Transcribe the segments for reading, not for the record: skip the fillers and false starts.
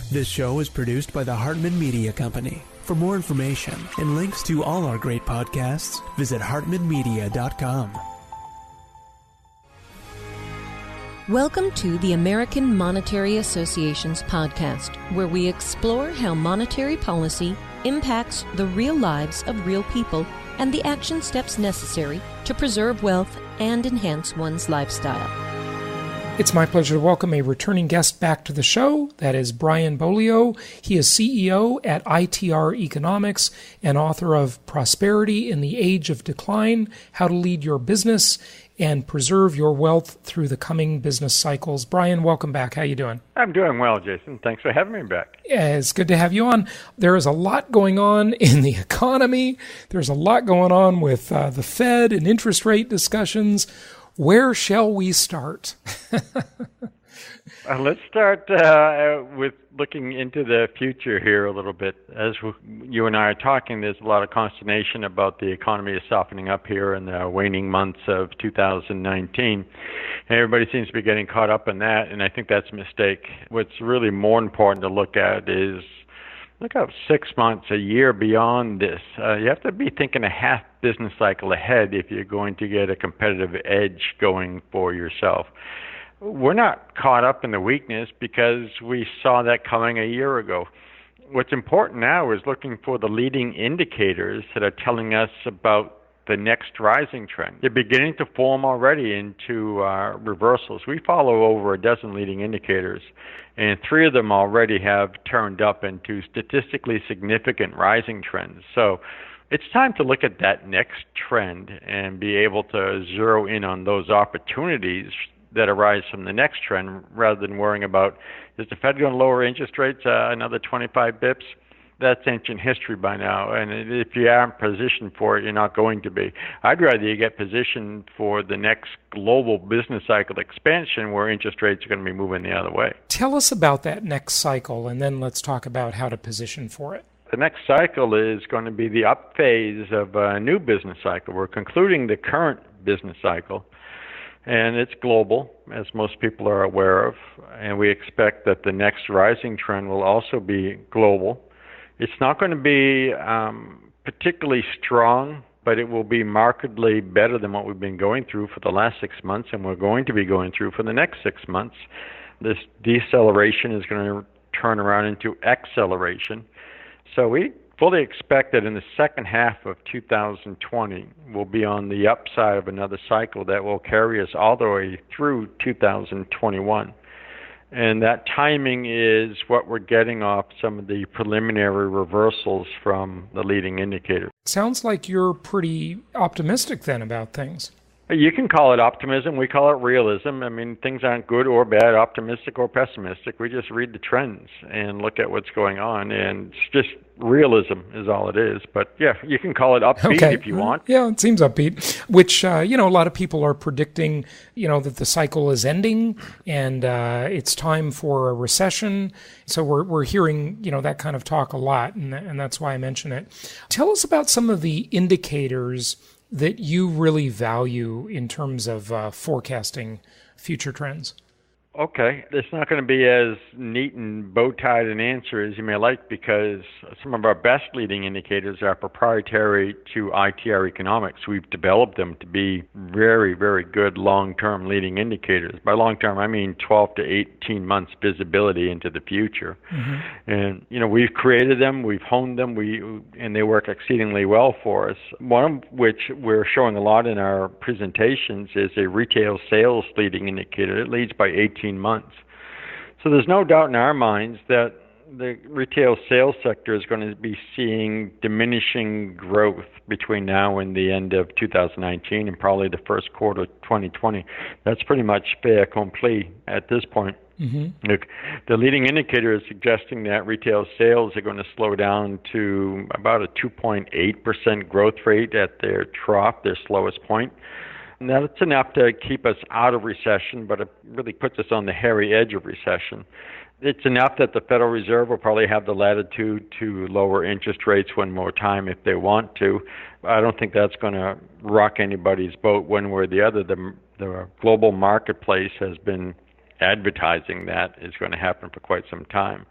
This show is produced by the Hartman Media Company. For more information and links to all our great podcasts, visit hartmanmedia.com. Welcome to the American Monetary Association's podcast, where we explore how monetary policy impacts the real lives of real people and the action steps necessary to preserve wealth and enhance one's lifestyle. It's my pleasure to welcome a returning guest back to the show. That is Brian Beaulieu. He is CEO at ITR Economics and author of Prosperity in the Age of Decline, How to Lead Your Business and Preserve Your Wealth Through the Coming Business Cycles. Brian, welcome back. How you doing? I'm doing well, Jason. Thanks for having me back. Yeah, it's good to have you on. There is a lot going on in the economy. There's a lot going on with the Fed and interest rate discussions. Where shall we start? Let's start with looking into the future here a little bit. As you and I are talking, there's a lot of consternation about the economy is softening up here in the waning months of 2019. And everybody seems to be getting caught up in that, and I think that's a mistake. What's really more important to look at is look out 6 months, a year beyond this. You have to be thinking a half business cycle ahead if you're going to get a competitive edge going for yourself. We're not caught up in the weakness because we saw that coming a year ago. What's important now is looking for the leading indicators that are telling us about the next rising trend. They're beginning to form already into reversals. We follow over a dozen leading indicators, and 3 of them already have turned up into statistically significant rising trends. So it's time to look at that next trend and be able to zero in on those opportunities that arise from the next trend rather than worrying about, is the Fed going to lower interest rates another 25 bips? That's ancient history by now, and if you aren't positioned for it, you're not going to be. I'd rather you get positioned for the next global business cycle expansion where interest rates are going to be moving the other way. Tell us about that next cycle, and then let's talk about how to position for it. The next cycle is going to be the up phase of a new business cycle. We're concluding the current business cycle, and it's global, as most people are aware of, and we expect that the next rising trend will also be global. It's not going to be particularly strong, but it will be markedly better than what we've been going through for the last 6 months, and we're going to be going through for the next 6 months. This deceleration is going to turn around into acceleration. So we fully expect that in the second half of 2020, we'll be on the upside of another cycle that will carry us all the way through 2021. And that timing is what we're getting off some of the preliminary reversals from the leading indicator. Sounds like you're pretty optimistic then about things. You can call it optimism. We call it realism. I mean, things aren't good or bad, optimistic or pessimistic. We just read the trends and look at what's going on. And it's just realism is all it is. But yeah, you can call it upbeat if you want. Yeah, it seems upbeat, which, a lot of people are predicting, that the cycle is ending and it's time for a recession. So we're hearing, that kind of talk a lot. And that's why I mention it. Tell us about some of the indicators that you really value in terms of forecasting future trends. Okay. It's not going to be as neat and bow-tied an answer as you may like because some of our best leading indicators are proprietary to ITR Economics. We've developed them to be very, very good long-term leading indicators. By long-term, I mean 12 to 18 months visibility into the future. Mm-hmm. And, we've created them, we've honed them, and they work exceedingly well for us. One of which we're showing a lot in our presentations is a retail sales leading indicator. It leads by 18 months. So there's no doubt in our minds that the retail sales sector is going to be seeing diminishing growth between now and the end of 2019 and probably the first quarter of 2020. That's pretty much fait accompli at this point. Mm-hmm. Look, the leading indicator is suggesting that retail sales are going to slow down to about a 2.8% growth rate at their trough, their slowest point. Now, that's enough to keep us out of recession, but it really puts us on the hairy edge of recession. It's enough that the Federal Reserve will probably have the latitude to lower interest rates one more time if they want to. I don't think that's going to rock anybody's boat one way or the other. The global marketplace has been advertising that is going to happen for quite some time.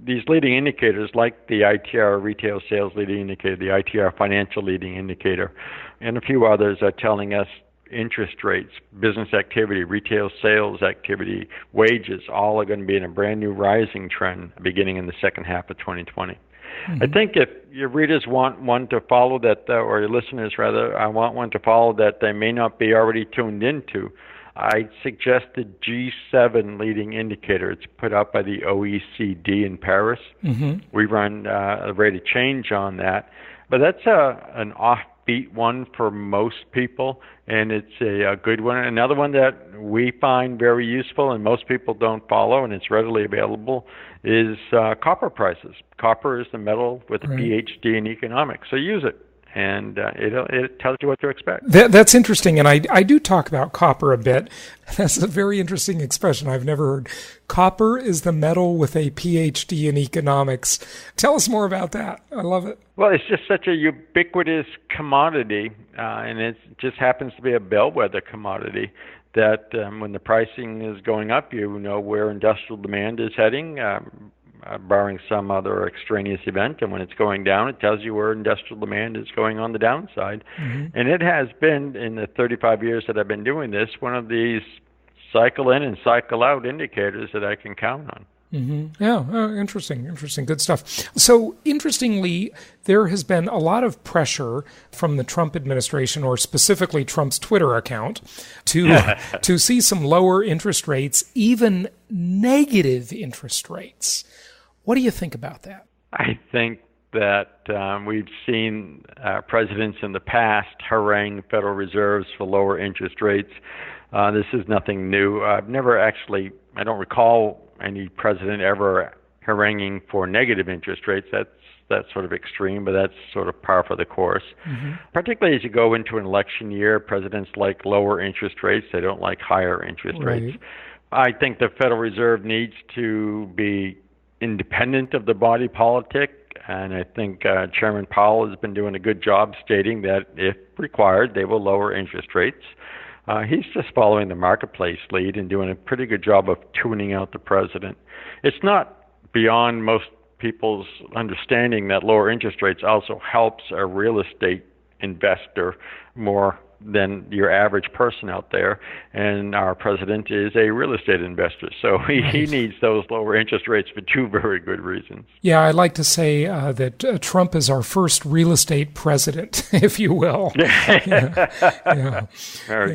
these leading indicators like the ITR retail sales leading indicator, the ITR financial leading indicator, and a few others are telling us interest rates, business activity, retail sales activity, wages, all are going to be in a brand new rising trend beginning in the second half of 2020. I think if your readers want one to follow that, or your listeners rather, I want one to follow that they may not be already tuned into, I suggest the G7 leading indicator. It's put out by the OECD in Paris. We run a rate of change on that. But that's an offbeat one for most people, and it's a good one. Another one that we find very useful and most people don't follow, and it's readily available, is copper prices. Copper is the metal with a PhD in economics, so use it. And it tells you what to expect. That's interesting, and I do talk about copper a bit. That's a very interesting expression I've never heard. Copper is the metal with a PhD in economics. Tell us more about that. I love it. Well, it's just such a ubiquitous commodity, and it just happens to be a bellwether commodity that when the pricing is going up, you know where industrial demand is heading, barring some other extraneous event, and when it's going down, it tells you where industrial demand is going on the downside. And it has been, in the 35 years that I've been doing this, one of these cycle in and cycle out indicators that I can count on. Yeah, interesting, good stuff. So, interestingly, there has been a lot of pressure from the Trump administration, or specifically Trump's Twitter account, to see some lower interest rates, even negative interest rates. What do you think about that? I think that we've seen presidents in the past harangue Federal Reserves for lower interest rates. This is nothing new. I don't recall any president ever haranguing for negative interest rates. That's sort of extreme, but that's sort of par for the course. Particularly as you go into an election year, presidents like lower interest rates. They don't like higher interest rates. I think the Federal Reserve needs to be independent of the body politic, and I think Chairman Powell has been doing a good job stating that if required, they will lower interest rates. He's just following the marketplace lead and doing a pretty good job of tuning out the president. It's not beyond most people's understanding that lower interest rates also helps a real estate investor more than your average person out there, and our president is a real estate investor, so he needs those lower interest rates for two very good reasons. Yeah, I like to say that Trump is our first real estate president, if you will. Very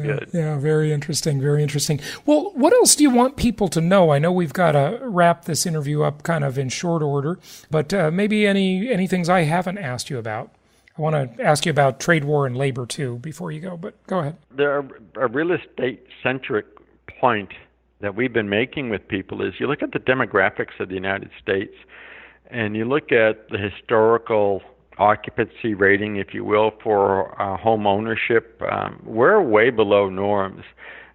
good. Yeah, very interesting, very interesting. Well, what else do you want people to know? I know we've got to wrap this interview up kind of in short order, but maybe any things I haven't asked you about. I want to ask you about trade war and labor, too, before you go, but go ahead. A real estate-centric point that we've been making with people is you look at the demographics of the United States, and you look at the historical occupancy rating, if you will, for home ownership. We're way below norms.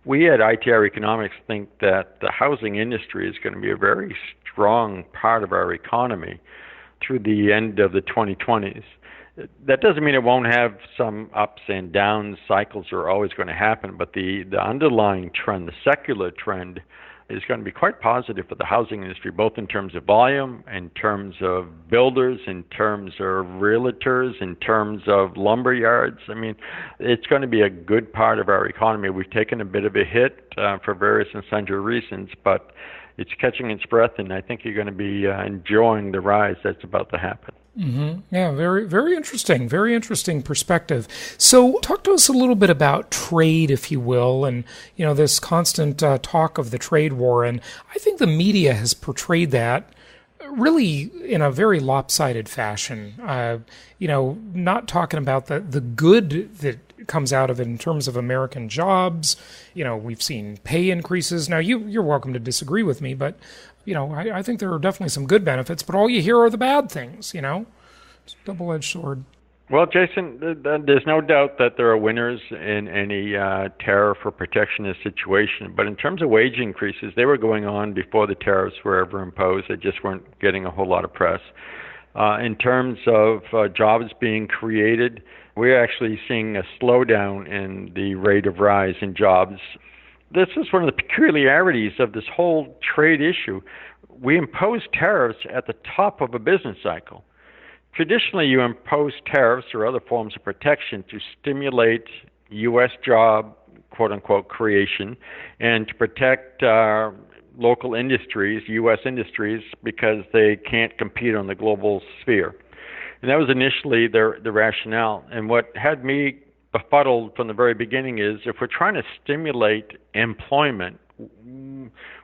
We at ITR Economics think that the housing industry is going to be a very strong part of our economy through the end of the 2020s. That doesn't mean it won't have some ups and downs. Cycles are always going to happen, but the underlying trend, the secular trend, is going to be quite positive for the housing industry, both in terms of volume, in terms of builders, in terms of realtors, in terms of lumber yards. I mean, it's going to be a good part of our economy. We've taken a bit of a hit for various and sundry reasons, but it's catching its breath, and I think you're going to be enjoying the rise that's about to happen. Yeah, very, very interesting perspective. So talk to us a little bit about trade, if you will, and, this constant talk of the trade war. And I think the media has portrayed that really in a very lopsided fashion, not talking about the good that comes out of it in terms of American jobs. We've seen pay increases. Now, you're welcome to disagree with me, but I think there are definitely some good benefits, but all you hear are the bad things, It's a double-edged sword. Well, Jason, there's no doubt that there are winners in any tariff or protectionist situation, but in terms of wage increases, they were going on before the tariffs were ever imposed. They just weren't getting a whole lot of press. In terms of jobs being created, we're actually seeing a slowdown in the rate of rise in jobs. This is one of the peculiarities of this whole trade issue. we impose tariffs at the top of a business cycle. Traditionally, you impose tariffs or other forms of protection to stimulate U.S. job, quote-unquote, creation, and to protect local industries, U.S. industries, because they can't compete on the global sphere. And that was initially the rationale. And what had me befuddled from the very beginning is, if we're trying to stimulate employment,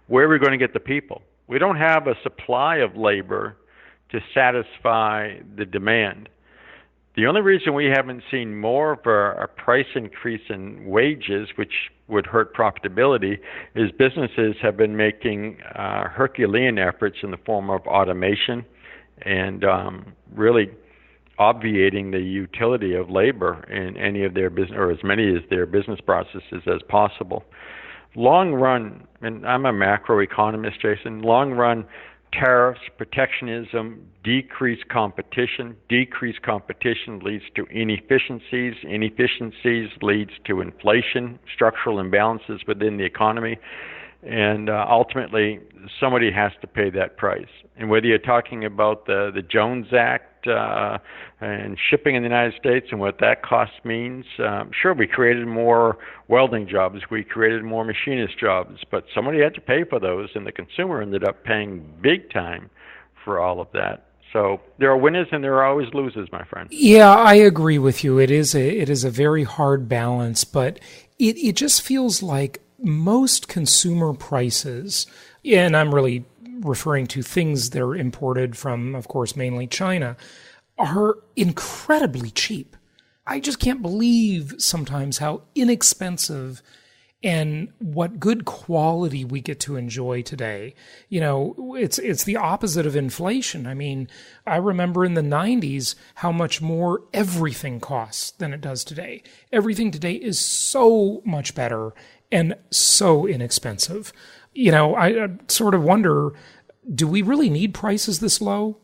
where are we going to get the people? We don't have a supply of labor to satisfy the demand. The only reason we haven't seen more of a price increase in wages, which would hurt profitability, is businesses have been making Herculean efforts in the form of automation and really obviating the utility of labor in any of their business, or as many of their business processes as possible. Long run, and I'm a macroeconomist, Jason, long run, tariffs, protectionism, decreased competition. Decreased competition leads to inefficiencies. Inefficiencies leads to inflation, structural imbalances within the economy. And ultimately, somebody has to pay that price. And whether you're talking about the Jones Act and shipping in the United States and what that cost means, sure, we created more welding jobs, we created more machinist jobs, but somebody had to pay for those, and the consumer ended up paying big time for all of that. So there are winners and there are always losers, my friend. Yeah, I agree with you. It is a very hard balance, but it just feels like most consumer prices, and I'm really referring to things that are imported from, of course, mainly China, are incredibly cheap. I just can't believe sometimes how inexpensive and what good quality we get to enjoy today. You know, it's the opposite of inflation. I mean, I remember in the 90s how much more everything costs than it does today. Everything today is so much better and so inexpensive. You know, I sort of wonder, do we really need prices this low?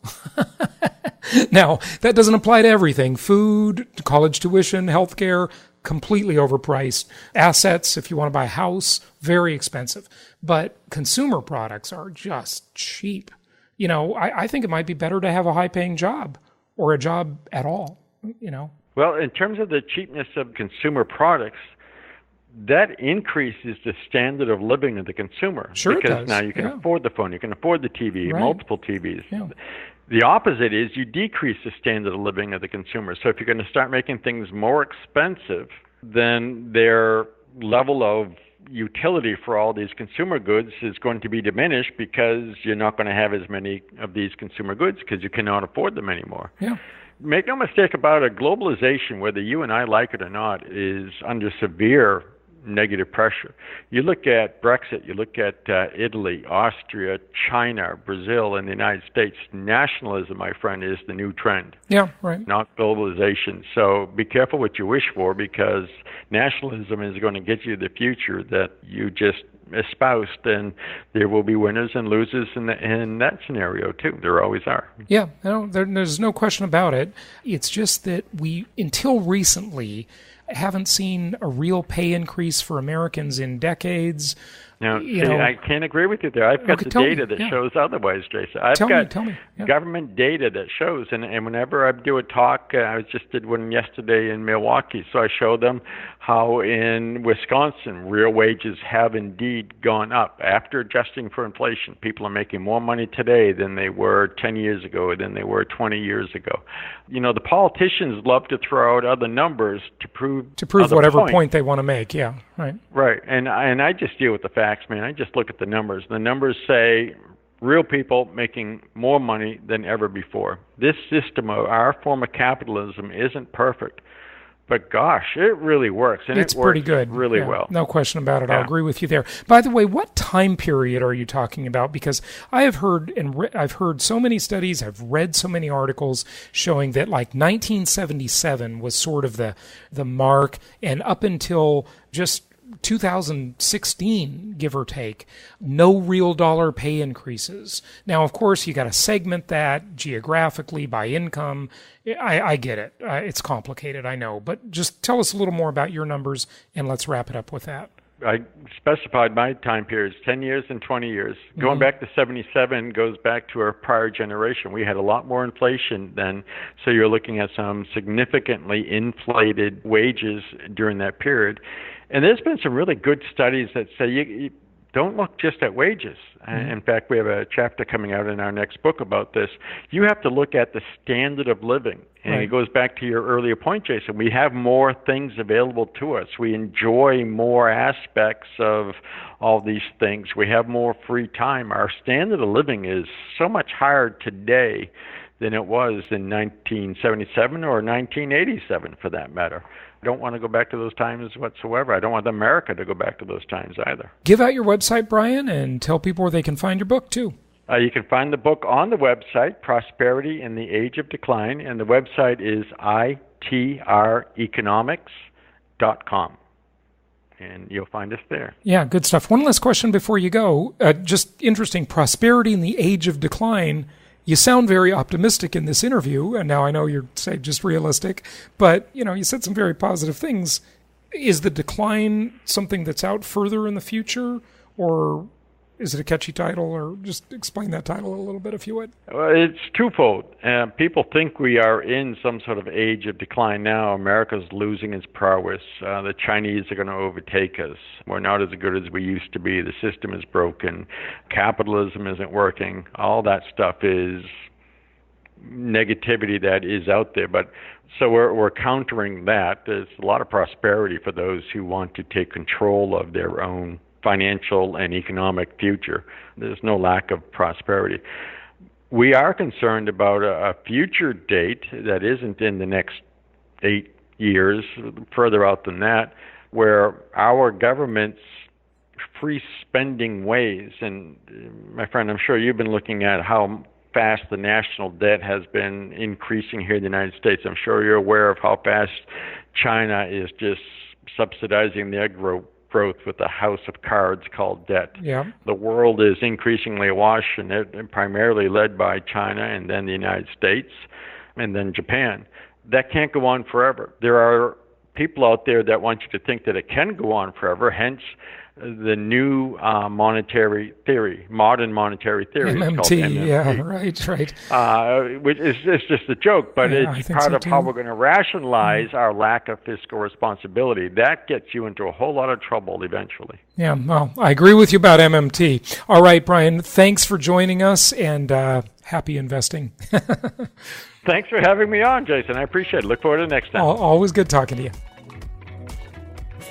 Now, that doesn't apply to everything. Food, college tuition, healthcare, completely overpriced. Assets, if you want to buy a house, very expensive. But consumer products are just cheap. You know, I think it might be better to have a high-paying job or a job at all, you know. Well, in terms of the cheapness of consumer products, that increases the standard of living of the consumer. Sure, because it does. Now you can afford the phone, you can afford the TV, Right. multiple TVs. Yeah. The opposite is you decrease the standard of living of the consumer. So if you're going to start making things more expensive, then their level of utility for all these consumer goods is going to be diminished, because you're not going to have as many of these consumer goods because you cannot afford them anymore. Yeah. Make no mistake about it, globalization, whether you and I like it or not, is under severe negative pressure. You look at Brexit, you look at Italy, Austria, China, Brazil, and the United States. Nationalism, my friend, is the new trend. Yeah, right. Not globalization. So be careful what you wish for, because nationalism is going to get you the future that you just espoused, and there will be winners and losers in that scenario too. There always are. Yeah, no, there's no question about it. It's just that we, until recently, haven't seen a real pay increase for Americans in decades. Now, I can't agree with you there. I've got the data that shows otherwise, Jason. I've got government data that shows, and whenever I do a talk, I just did one yesterday in Milwaukee, so I show them how in Wisconsin real wages have indeed gone up. After adjusting for inflation, people are making more money today than they were 10 years ago, than they were 20 years ago. You know, the politicians love to throw out other numbers to prove whatever point they want to make. Yeah, right. Right, and I just deal with the facts, man. I just look at the numbers. The numbers say real people making more money than ever before. This system, our form of capitalism, isn't perfect, but gosh, it really works, and it's it works pretty good, really well. No question about it. I'll agree with you there. By the way, what time period are you talking about? Because I have heard I've heard so many studies, I've read so many articles showing that like 1977 was sort of the mark, and up until just 2016, give or take, no real dollar pay increases. Now, of course, you got to segment that geographically by income. I get it. It's complicated, I know. But just tell us a little more about your numbers, and let's wrap it up with that. I specified my time periods, 10 years and 20 years. Going back to 77 goes back to our prior generation. We had a lot more inflation then, so you're looking at some significantly inflated wages during that period. And there's been some really good studies that say you don't look just at wages. In fact, we have a chapter coming out in our next book about this. You have to look at the standard of living. And it goes back to your earlier point, Jason. We have more things available to us. We enjoy more aspects of all these things. We have more free time. Our standard of living is so much higher today than it was in 1977 or 1987, for that matter. I don't want to go back to those times whatsoever. I don't want America to go back to those times either. Give out your website, Brian, and tell people where they can find your book, too. You can find the book on the website, Prosperity in the Age of Decline, and the website is itreconomics.com. And you'll find us there. Yeah, good stuff. One last question before you go. Just interesting, Prosperity in the Age of Decline. You sound very optimistic in this interview, and now I know you're saying just realistic, but you said some very positive things. Is the decline something that's out further in the future, or is it a catchy title, or just explain that title a little bit if you would? Well, it's twofold. People think we are in some sort of age of decline now. America's losing its prowess. The Chinese are going to overtake us. We're not as good as we used to be. The system is broken. Capitalism isn't working. All that stuff is negativity that is out there. But so we're countering that. There's a lot of prosperity for those who want to take control of their own financial and economic future. There's no lack of prosperity. We are concerned about a future date that isn't in the next 8 years, further out than that, where our government's free spending ways, and my friend, I'm sure you've been looking at how fast the national debt has been increasing here in the United States. I'm sure you're aware of how fast China is just subsidizing their growth with a house of cards called debt. Yeah. The world is increasingly awash in it, and primarily led by China and then the United States and then Japan. That can't go on forever. There are people out there that want you to think that it can go on forever, hence the new monetary theory, modern monetary theory. MMT, it's called MMT. Yeah, right. Which is just a joke, but Yeah, it's part of how we're going to rationalize our lack of fiscal responsibility. That gets you into a whole lot of trouble eventually. Yeah, well, I agree with you about MMT. All right, Brian, thanks for joining us, and happy investing. Thanks for having me on, Jason. I appreciate it. Look forward to the next time. Always good talking to you.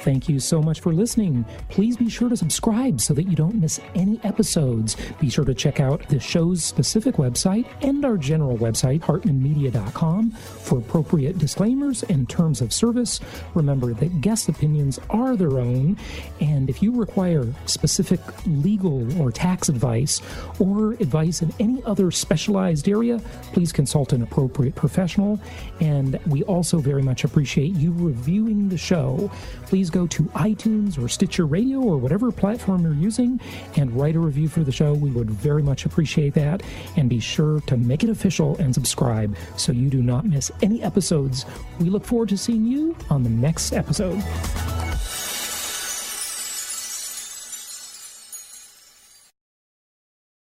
Thank you so much for listening. Please be sure to subscribe so that you don't miss any episodes. Be sure to check out the show's specific website and our general website, hartmanmedia.com, for appropriate disclaimers and terms of service. Remember that guest opinions are their own, and if you require specific legal or tax advice or advice in any other specialized area, please consult an appropriate professional. And we also very much appreciate you reviewing the show. Please go to iTunes or Stitcher Radio or whatever platform you're using and write a review for the show. We would very much appreciate that. And be sure to make it official and subscribe so you do not miss any episodes. We look forward to seeing you on the next episode.